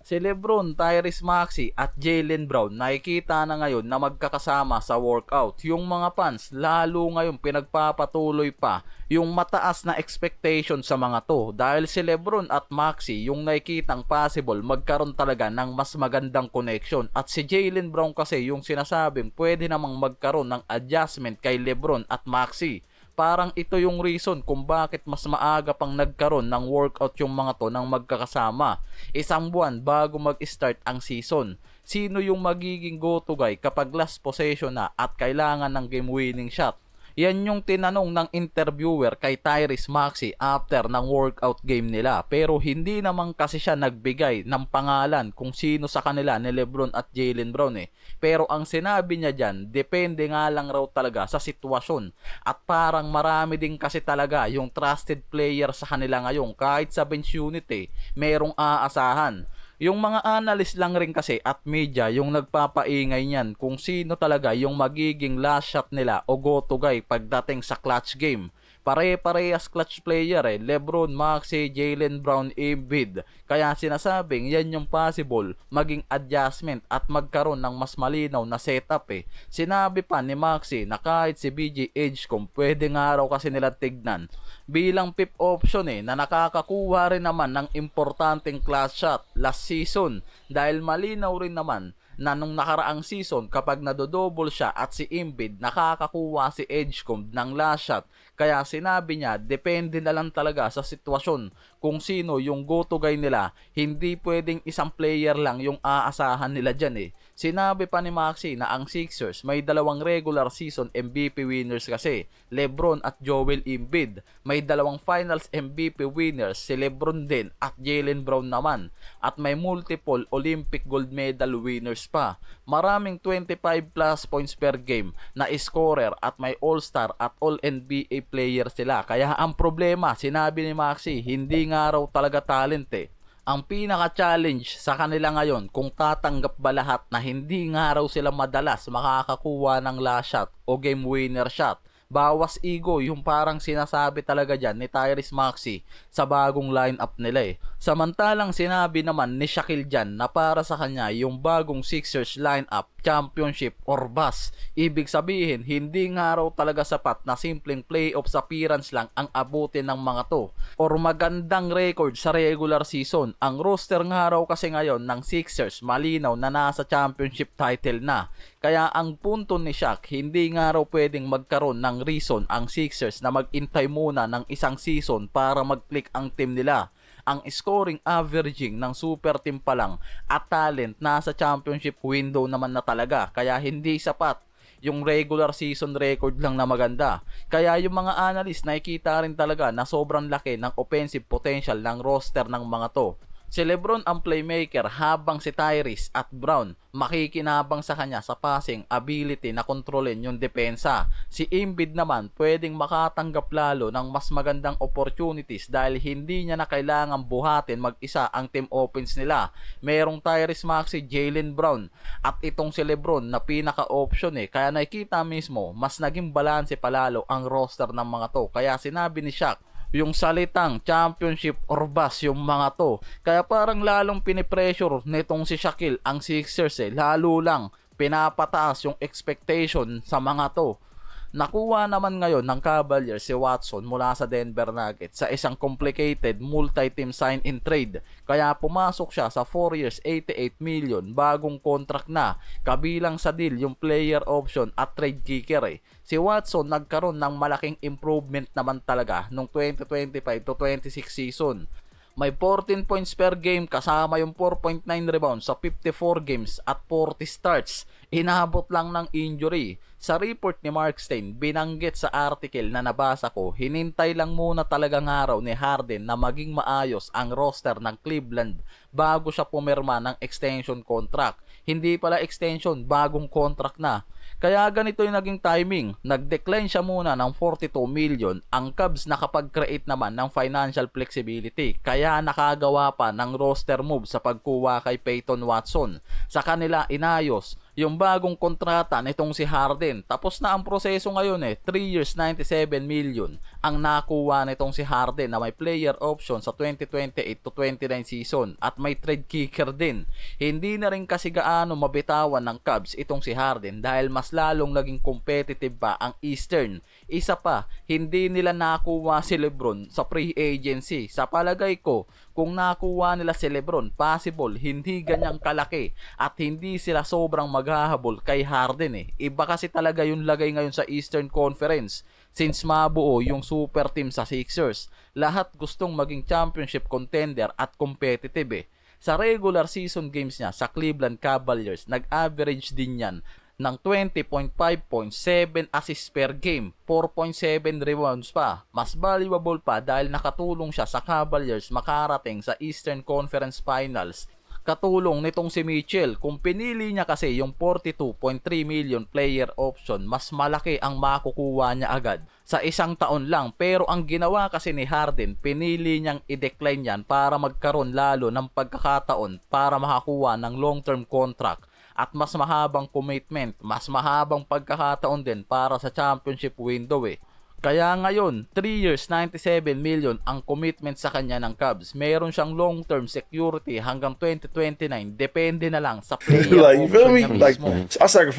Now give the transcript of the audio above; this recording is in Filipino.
Si Lebron, Tyrese Maxey at Jaylen Brown nakikita na ngayon na magkakasama sa workout. Yung mga fans lalo ngayon pinagpapatuloy pa yung mataas na expectation sa mga to dahil si Lebron at Maxey yung nakikitang possible magkaroon talaga ng mas magandang connection at si Jaylen Brown kasi yung sinasabing pwede namang magkaroon ng adjustment kay Lebron at Maxey. Parang ito yung reason kung bakit mas maaga pang nagkaroon ng workout yung mga to ng magkakasama. Isang buwan bago mag-start ang season. Sino yung magiging go-to guy kapag last possession na at kailangan ng game-winning shot? Yan yung tinanong ng interviewer kay Tyrese Maxey after ng workout game nila. Pero hindi naman kasi siya nagbigay ng pangalan kung sino sa kanila ni Lebron at Jaylen Brown eh. Pero ang sinabi niya dyan, depende nga lang raw talaga sa sitwasyon. At parang marami din kasi talaga yung trusted player sa kanila ngayon. Kahit sa bench unit eh, merong aasahan. Yung mga analyst lang rin kasi at media yung nagpapaingay niyan kung sino talaga yung magiging last shot nila o go to guy pagdating sa clutch game. Pare-parehas clutch player eh, Lebron, Maxey, Jaylen Brown, Embiid. Kaya sinasabing yan yung possible maging adjustment at magkaroon ng mas malinaw na setup eh. Sinabi pa ni Maxey na kahit si BJ Edgecomb pwede nga raw kasi nila tignan bilang fifth option eh na nakakakuha rin naman ng importanteng clutch shot last season dahil malinaw rin naman na nung nakaraang season kapag nadodouble siya at si Embiid nakakakuha si Edgecomb ng last shot. Kaya sinabi niya depende na lang talaga sa sitwasyon kung sino yung go-to guy nila. Hindi pwedeng isang player lang yung aasahan nila dyan eh. Sinabi pa ni Maxey na ang Sixers may dalawang regular season MVP winners kasi, Lebron at Joel Embiid. May dalawang finals MVP winners, si Lebron din at Jaylen Brown naman. At may multiple Olympic gold medal winners pa. Maraming 25 plus points per game na scorer at may all-star at all-NBA player sila. Kaya ang problema, sinabi ni Maxey, hindi nga raw talaga talent eh. Ang pinaka-challenge sa kanila ngayon kung tatanggap ba lahat na hindi nga raw sila madalas makakakuha ng last shot o game winner shot. Bawas ego yung parang sinasabi talaga dyan ni Tyrese Maxey sa bagong lineup nila eh. Samantalang sinabi naman ni Shaquille dyan na para sa kanya yung bagong Sixers lineup championship or bust. Ibig sabihin, hindi nga raw talaga sapat na simpleng playoffs appearance lang ang abutin ng mga to or magandang record sa regular season. Ang roster nga raw kasi ngayon ng Sixers malinaw na nasa championship title na. Kaya ang punto ni Shaq, hindi nga raw pwedeng magkaroon ng reason ang Sixers na mag-intay muna ng isang season para mag-click ang team nila. Ang scoring averaging ng super team pa lang at talent nasa championship window naman na talaga, kaya hindi sapat yung regular season record lang na maganda. Kaya yung mga analyst nakikita rin talaga na sobrang laki ng offensive potential ng roster ng mga to. Si Lebron ang playmaker habang si Tyrese at Brown makikinabang sa kanya sa passing ability na kontrolin yung depensa. Si Embiid naman pwedeng makatanggap lalo ng mas magandang opportunities dahil hindi niya na kailangang buhatin mag-isa ang team offense nila. Merong Tyrese Maxey, Jaylen Brown at itong si Lebron na pinaka-option eh. Kaya nakikita mismo mas naging balanse palalo ang roster ng mga to. Kaya sinabi ni Shaq, yung salitang championship or bust yung mga to. Kaya parang lalong pinipressure nitong si Shaquille ang Sixers eh. Lalo lang pinapataas yung expectation sa mga to. Nakuha naman ngayon ng Cavaliers si Watson mula sa Denver Nuggets sa isang complicated multi-team sign-in trade. Kaya pumasok siya sa 4 years 88 million bagong contract na. Kabilang sa deal yung player option at trade kicker eh. Si Watson nagkaroon ng malaking improvement naman talaga nung 2025 to 26 season. May 14 points per game kasama yung 4.9 rebounds sa 54 games at 40 starts. Inabot lang ng injury. Sa report ni Mark Stein, binanggit sa article na nabasa ko, hinintay lang muna talagang araw ni Harden na maging maayos ang roster ng Cleveland bago siya pumirma ng extension contract. Hindi pala extension, bagong contract na. Kaya ganito yung naging timing. Nag-decline siya muna ng 42 million. Ang Cubs nakapag-create naman ng financial flexibility. Kaya nakagawa pa ng roster move sa pagkuha kay Peyton Watson. Sa kanila inayos yung bagong kontrata nitong si Harden. Tapos na ang proseso ngayon eh. 3 years 97 million. ang nakuha nitong si Harden na may player option sa 2028 to 29 season at may trade kicker din. Hindi na rin kasi gaano mabitawan ng Cavs itong si Harden dahil mas lalong naging competitive pa ang Eastern. Isa pa, hindi nila nakuha si LeBron sa free agency. Sa palagay ko, kung nakuha nila si LeBron, possible hindi ganyang kalaki at hindi sila sobrang maghahabol kay Harden eh. Iba kasi talaga yung lagay ngayon sa Eastern Conference. Since mabuo yung super team sa Sixers, lahat gustong maging championship contender at competitive eh. Sa regular season games niya sa Cleveland Cavaliers, nag-average din yan ng 20.5 points, 7 assists per game, 4.7 rebounds pa. Mas valuable pa dahil nakatulong siya sa Cavaliers makarating sa Eastern Conference Finals. Katulong nitong si Mitchell, kung pinili niya kasi yung 42.3 million player option, mas malaki ang makukuha niya agad sa isang taon lang. Pero ang ginawa kasi ni Harden, pinili niyang i-decline yan para magkaroon lalo ng pagkakataon para makakuha ng long-term contract at mas mahabang commitment, mas mahabang pagkakataon din para sa championship window eh. Kaya ngayon, 3 years, 97 million ang commitment sa kanya ng Cavs. Meron siyang long-term security hanggang 2029. Depende na lang sa player Like, you feel option me? niya Like, mismo. I sacrifice.